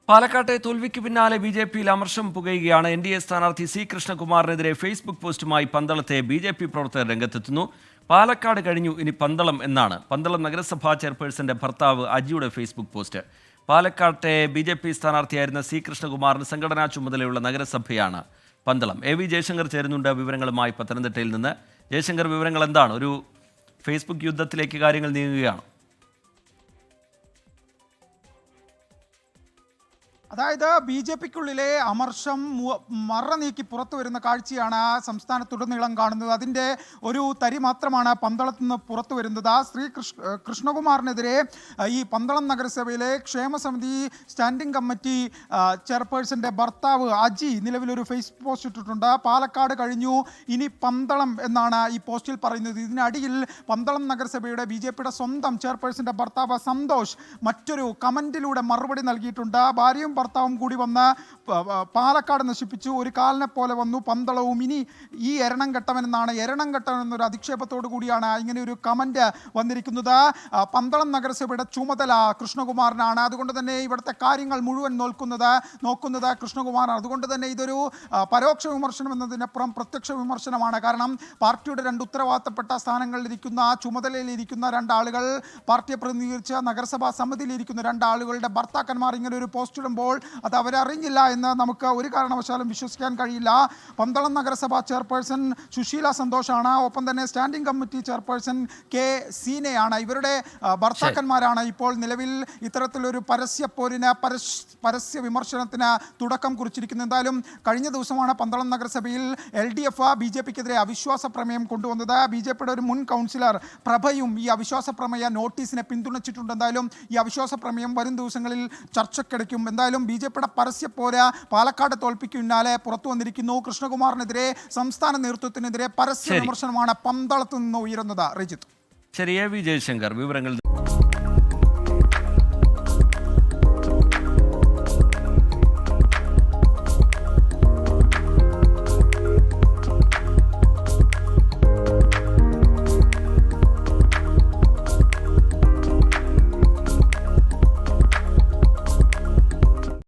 പാലക്കാട്ടെ തോൽവിക്ക് പിന്നാലെ ബി.ജെ.പിയിൽ അമർഷം പുകയുകയാണ്. എൻ.ഡി.എ സ്ഥാനാർത്ഥി സി കൃഷ്ണകുമാറിനെതിരെ ഫേസ്ബുക്ക് പോസ്റ്റുമായി പന്തളത്തെ ബി.ജെ.പി പ്രവർത്തകർ രംഗത്തെത്തുന്നു. പാലക്കാട് കഴിഞ്ഞു, ഇനി പന്തളം എന്നാണ് പന്തളം നഗരസഭാ ചെയർപേഴ്സന്റെ ഭർത്താവ് അജിയുടെ ഫേസ്ബുക്ക് പോസ്റ്റ്. പാലക്കാട്ടെ ബി.ജെ.പി സ്ഥാനാർത്ഥിയായിരുന്ന സി കൃഷ്ണകുമാറിന് സംഘടനാ ചുമതലയുള്ള നഗരസഭയാണ് പന്തളം. എ വി ജയശങ്കർ ചേരുന്നുണ്ട് വിവരങ്ങളുമായി പത്തനംതിട്ടയിൽ നിന്ന്. ജയശങ്കർ, വിവരങ്ങൾ എന്താണ്? ഒരു ഫേസ്ബുക്ക് യുദ്ധത്തിലേക്ക് കാര്യങ്ങൾ നീങ്ങുകയാണ്. അതായത് ബി.ജെ.പിക്കുള്ളിലെ അമർഷം മറ നീക്കി പുറത്തു വരുന്ന കാഴ്ചയാണ് സംസ്ഥാനത്തുടനീളം കാണുന്നത്. അതിൻ്റെ ഒരു തരി മാത്രമാണ് പന്തളത്ത് നിന്ന് പുറത്തു വരുന്നത്. ശ്രീ കൃഷ്ണകുമാറിനെതിരെ ഈ പന്തളം നഗരസഭയിലെ ക്ഷേമസമിതി സ്റ്റാൻഡിംഗ് കമ്മിറ്റി ചെയർപേഴ്സൻ്റെ ഭർത്താവ് അജി നിലവിലൊരു ഫേസ്ബുക്ക് പോസ്റ്റ് ഇട്ടിട്ടുണ്ട്. പാലക്കാട് കഴിഞ്ഞു, ഇനി പന്തളം എന്നാണ് ഈ പോസ്റ്റിൽ പറയുന്നത്. ഇതിനടിയിൽ പന്തളം നഗരസഭയുടെ ബി.ജെ.പിയുടെ സ്വന്തം ചെയർപേഴ്സൻ്റെ ഭർത്താവ് സന്തോഷ് മറ്റൊരു കമൻറ്റിലൂടെ മറുപടി നൽകിയിട്ടുണ്ട്. ഭാര്യയും ഭർത്താവും കൂടി വന്ന് പാലക്കാട് നശിപ്പിച്ചു, ഒരു കാലിനെ പോലെ വന്നു പന്തളവും, ഇനി ഈ എരണം കെട്ടവനെന്നാണ്. എരണം കെട്ടവൻ എന്നൊരു അധിക്ഷേപത്തോടു കൂടിയാണ് ഇങ്ങനെ ഒരു കമൻറ്റ് വന്നിരിക്കുന്നത്. പന്തളം നഗരസഭയുടെ ചുമതല കൃഷ്ണകുമാറിനാണ്. അതുകൊണ്ട് തന്നെ ഇവിടുത്തെ കാര്യങ്ങൾ മുഴുവൻ നോക്കുന്നത് കൃഷ്ണകുമാറാണ്. അതുകൊണ്ട് തന്നെ ഇതൊരു പരോക്ഷ വിമർശനം എന്നതിനപ്പുറം പ്രത്യക്ഷ വിമർശനമാണ്. കാരണം പാർട്ടിയുടെ രണ്ട് ഉത്തരവാദിത്തപ്പെട്ട സ്ഥാനങ്ങളിലിരിക്കുന്ന, ചുമതലയിലിരിക്കുന്ന രണ്ടാളുകൾ, പാർട്ടിയെ പ്രതിനിധീകരിച്ച നഗരസഭാ സമിതിയിലിരിക്കുന്ന രണ്ടാളുകളുടെ ഭർത്താക്കന്മാർ ഇങ്ങനെ ഒരു പോസ്റ്റ് ഇടുമ്പോൾ അത് അവരറിഞ്ഞില്ല എന്ന് നമുക്ക് ഒരു കാരണവശാലും വിശ്വസിക്കാൻ കഴിയില്ല. പന്തളം നഗരസഭാ ചെയർപേഴ്സൺ സുശീല സന്തോഷാണ്. ഒപ്പം തന്നെ സ്റ്റാൻഡിംഗ് കമ്മിറ്റി ചെയർപേഴ്സൺ കെ സീനയാണ്. ഇവരുടെ ഭർത്താക്കന്മാരാണ് ഇപ്പോൾ നിലവിൽ ഇത്തരത്തിലൊരു പരസ്യ വിമർശനത്തിന് തുടക്കം കുറിച്ചിരിക്കുന്നത്. എന്തായാലും കഴിഞ്ഞ ദിവസമാണ് പന്തളം നഗരസഭയിൽ LDF ബി.ജെ.പിക്കെതിരെ അവിശ്വാസ പ്രമേയം കൊണ്ടുവന്നത്. ബി.ജെ.പിയുടെ ഒരു മുൻ കൗൺസിലർ പ്രഭയും ഈ അവിശ്വാസ പ്രമേയ നോട്ടീസിനെ പിന്തുണച്ചിട്ടുണ്ട്. എന്തായാലും ഈ അവിശ്വാസ പ്രമേയം വരും ദിവസങ്ങളിൽ ചർച്ചയ്ക്കെടുക്കും. എന്തായാലും ബി.ജെ.പിയുടെ പരസ്യപ്പോര പാലക്കാട് തോൽപ്പിക്ക് പിന്നാലെ പുറത്തു വന്നിരിക്കുന്നു. കൃഷ്ണകുമാറിനെതിരെ, സംസ്ഥാന നേതൃത്വത്തിനെതിരെ പരസ്യ വിമർശനമാണ് പന്തളത്ത് നിന്ന് ഉയരുന്നത്. രജിത്ത്, ശരി. എ വി ജയശങ്കർ വിവരങ്ങൾ